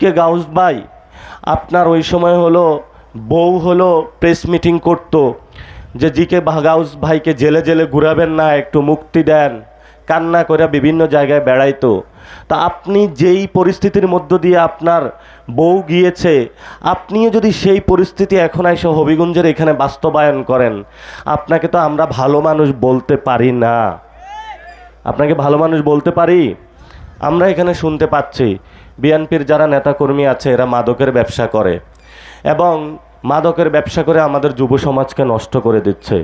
কে Gauss ভাই, আপনার ওই সময় হলো বউ হলো প্রেস মিটিং করতো যে জিকে গাউস ভাইকে জেলে জেলে ঘুরাবেন না, একটু মুক্তি দেন, কান্না করে বিভিন্ন জায়গায় বেড়াইতো। তা আপনি যেই পরিস্থিতির মধ্য দিয়ে আপনার বউ গিয়েছে, আপনিও যদি সেই পরিস্থিতি এখন এসে হবিগঞ্জের এখানে বাস্তবায়ন করেন, আপনাকে তো আমরা ভালো মানুষ বলতে পারি না। আপনাকে ভালো মানুষ বলতে পারি? আমরা এখানে শুনতে পাচ্ছি বিএনপির যারা নেতাকর্মী আছে এরা মাদকের ব্যবসা করে এবং মাদকের ব্যবসা করে আমাদের যুব সমাজকে নষ্ট করে দিচ্ছে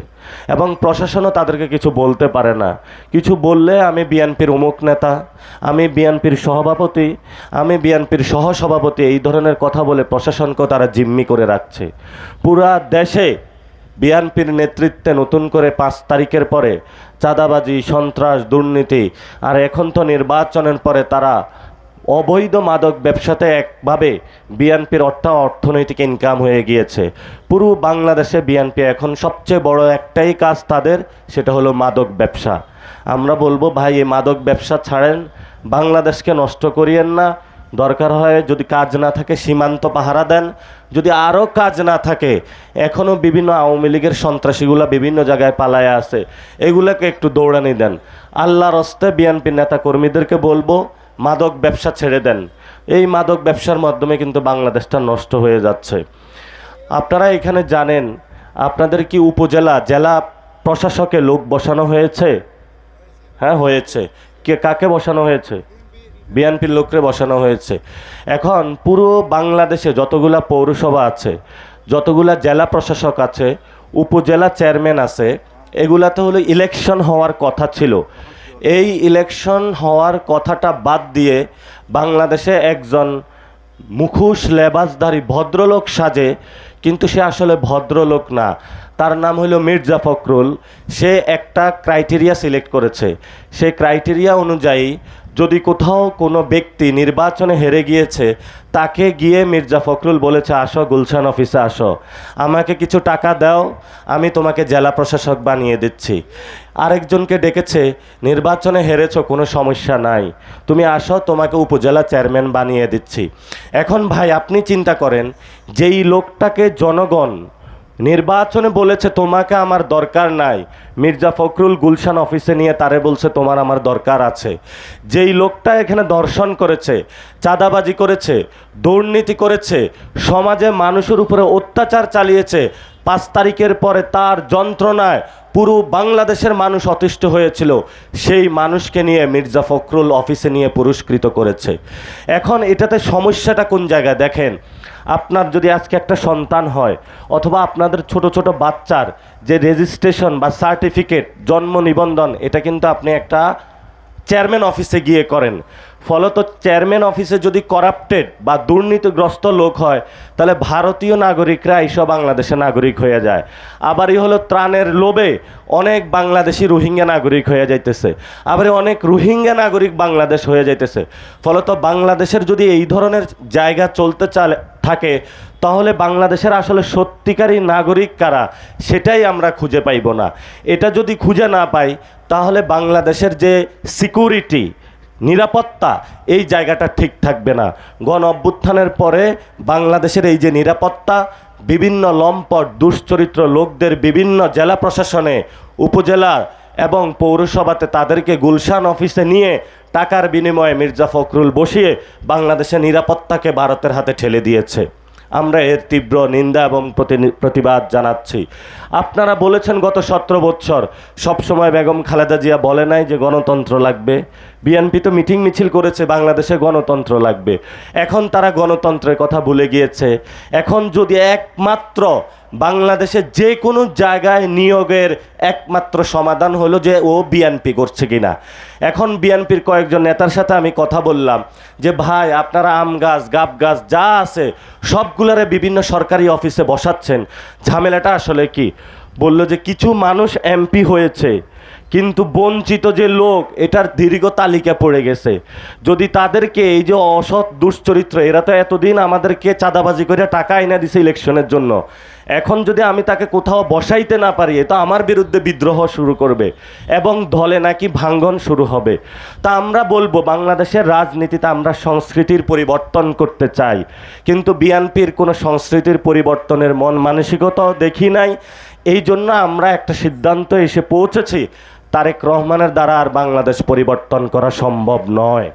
এবং প্রশাসনও তাদেরকে কিছু বলতে পারে না। কিছু বললে আমি বিএনপির অমুক নেতা, আমি বিএনপির সভাপতি, আমি বিএনপির সহসভাপতি, এই ধরনের কথা বলে প্রশাসনকেও তারা জিম্মি করে রাখছে। পুরা দেশে বিএনপির নেতৃত্বে নতুন করে ৫ তারিখের পরে চাঁদাবাজি, সন্ত্রাস, দুর্নীতি, আর এখন তো নির্বাচনের পরে তারা অবৈধ মাদক ব্যবসাতে একভাবে বিএনপির অর্থনৈতিক ইনকাম হয়ে গিয়েছে। পুরো বাংলাদেশে বিএনপি এখন সবচেয়ে বড় একটাই কাজ তাদের, সেটা হলো মাদক ব্যবসা। আমরা বলবো ভাই, এই মাদক ব্যবসা ছাড়েন, বাংলাদেশকে নষ্ট করিয়েন না। দরকার হয় যদি কাজ না থাকে সীমান্ত পাহারা দেন, যদি আরও কাজ না থাকে এখনও বিভিন্ন আওয়ামী লীগের সন্ত্রাসীগুলা বিভিন্ন জায়গায় পালায়া আছে, এগুলোকে একটু দৌড়ানি দেন। আল্লাহর হস্তে বিএনপির নেতা কর্মীদেরকে বলবো মাদক ব্যবসা ছেড়ে দেন। এই মাদক ব্যবসার মাধ্যমে কিন্তু বাংলাদেশটা নষ্ট হয়ে যাচ্ছে। আপনারা এখানে জানেন আপনাদের কি উপজেলা জেলা প্রশাসকে লোক বসানো হয়েছে? হ্যাঁ হয়েছে। কাকে বসানো হয়েছে? বিএনপির লোকরে বসানো হয়েছে। এখন পুরো বাংলাদেশে যতগুলা পৌরসভা আছে, যতগুলা জেলা প্রশাসক আছে, উপজেলা চেয়ারম্যান আছে, এগুলাতে হলো ইলেকশন হওয়ার কথা ছিল। এই ইলেকশন হওয়ার কথাটা বাদ দিয়ে বাংলাদেশে একজন মুখোশ লেবাসধারী ভদ্রলোক সাজে, কিন্তু সে আসলে ভদ্রলোক না। তার নাম হলো মির্জা ফখরুল। সে একটা ক্রাইটেরিয়া সিলেক্ট করেছে। সেই ক্রাইটেরিয়া অনুযায়ী যদি কোথাও কোনো ব্যক্তি নির্বাচনে হেরে গিয়েছে, তাকে গিয়ে মির্জা ফখরুল বলেছে আসো গুলশান অফিসে আসো, আমাকে কিছু টাকা দাও, আমি তোমাকে জেলা প্রশাসক বানিয়ে দিচ্ছি। আরেকজনকে ডেকেছে, নির্বাচনে হেরেছো কোনো সমস্যা নাই, তুমি আসো, তোমাকে উপজেলা চেয়ারম্যান বানিয়ে দিচ্ছি। এখন ভাই আপনি চিন্তা করেন, যেই লোকটাকে জনগণ নির্বাচনে বলেছে তোমাকে আমার দরকার নাই, মির্জা ফখরুল গুলশান অফিসে নিয়ে তারে বলছে তোমার আমার দরকার আছে। যেই লোকটা এখানে দর্শন করেছে, চাঁদাবাজি করেছে, দুর্নীতি করেছে, সমাজে মানুষের উপরে অত্যাচার চালিয়েছে, ৫ তারিখের পরে তার যন্ত্রণায় পুরো বাংলাদেশের মানুষ অতিষ্ঠ হয়েছিল, সেই মানুষকে নিয়ে মির্জা ফখরুল অফিসে নিয়ে পুরস্কৃত করেছে। এখন এটাতে সমস্যাটা কোন জায়গায় দেখেন, আপনার যদি আজকে একটা সন্তান হয় অথবা আপনাদের ছোট ছোট বাচ্চার যে রেজিস্ট্রেশন বা সার্টিফিকেট, জন্ম নিবন্ধন, এটা কিন্তু আপনি একটা চেয়ারম্যান অফিসে গিয়ে করেন। ফলত চেয়ারম্যান অফিসে যদি করাপ্টেড বা দুর্নীতিগ্রস্ত লোক হয়, তাহলে ভারতীয় নাগরিকরা এইসব বাংলাদেশের নাগরিক হয়ে যায়। আবারই হলো ত্রাণের লোভে অনেক বাংলাদেশি রোহিঙ্গা নাগরিক হয়ে যাইতেছে, আবার অনেক রোহিঙ্গা নাগরিক বাংলাদেশ হয়ে যাইতেছে। ফলত বাংলাদেশের যদি এই ধরনের জায়গা চলতে থাকে, তাহলে বাংলাদেশের আসলে সত্যিকারই নাগরিক কারা সেটাই আমরা খুঁজে পাইব না। এটা যদি খুঁজে না পাই, তাহলে বাংলাদেশের যে সিকিউরিটি, নিরাপত্তা, এই জায়গাটা ঠিক থাকবে না। গণ অভ্যুত্থানের পরে বাংলাদেশের এই যে নিরাপত্তা, বিভিন্ন লম্পট দুশ্চরিত্র লোকদের বিভিন্ন জেলা প্রশাসনে, উপজেলা এবং পৌরসভাতে তাদেরকে গুলশান অফিসে নিয়ে টাকার বিনিময়ে মির্জা ফখরুল বসিয়ে বাংলাদেশের নিরাপত্তাকে ভারতের হাতে ঠেলে দিয়েছে। আমরা এর তীব্র নিন্দা এবং প্রতিবাদ জানাচ্ছি। আপনারা বলেছেন গত 17 বছর সবসময় বেগম খালেদা জিয়া বলে নাই যে গণতন্ত্র লাগবে। বিএনপি তো মিটিং মিছিল করেছে বাংলাদেশে গণতন্ত্র লাগবে। এখন তারা গণতন্ত্রের কথা ভুলে গিয়েছে। এখন যদি একমাত্র বাংলাদেশে যে কোনো জায়গায় নিয়োগের একমাত্র সমাধান হলো যে ও বিএনপি করছে কিনা। এখন বিএনপির কয়েকজন নেতার সাথে আমি কথা বললাম যে ভাই আপনারা আম গাছ, গাব গাছ যা আছে সবগুলারে বিভিন্ন সরকারি অফিসে বসাচ্ছেন, ঝামেলাটা আসলে কি? বলল যে কিছু মানুষ এমপি হয়েছে, কিন্তু বঞ্চিত যে লোক এটার দীর্ঘ তালিকা পড়ে গেছে। যদি তাদেরকে এই যে অসৎ দুশ্চরিত্র, এরা তো এতদিন আমাদেরকে চাঁদাবাজি করে টাকা এনে দিছে ইলেকশনের জন্য, এখন যদি আমি তাকে কোথাও বসাইতে না পারি, তো আমার বিরুদ্ধে বিদ্রোহ শুরু করবে এবং দলে নাকি ভাঙ্গন শুরু হবে। তা আমরা বলবো বাংলাদেশের রাজনীতিতে আমরা সংস্কৃতির পরিবর্তন করতে চাই, কিন্তু বিএনপির কোনো সংস্কৃতির পরিবর্তনের মন মানসিকতাও দেখি নাই। এই জন্য আমরা একটা সিদ্ধান্ত এসে পৌঁছেছি, তারেক রহমানের দ্বারা আর বাংলাদেশ পরিবর্তন করা সম্ভব নয়।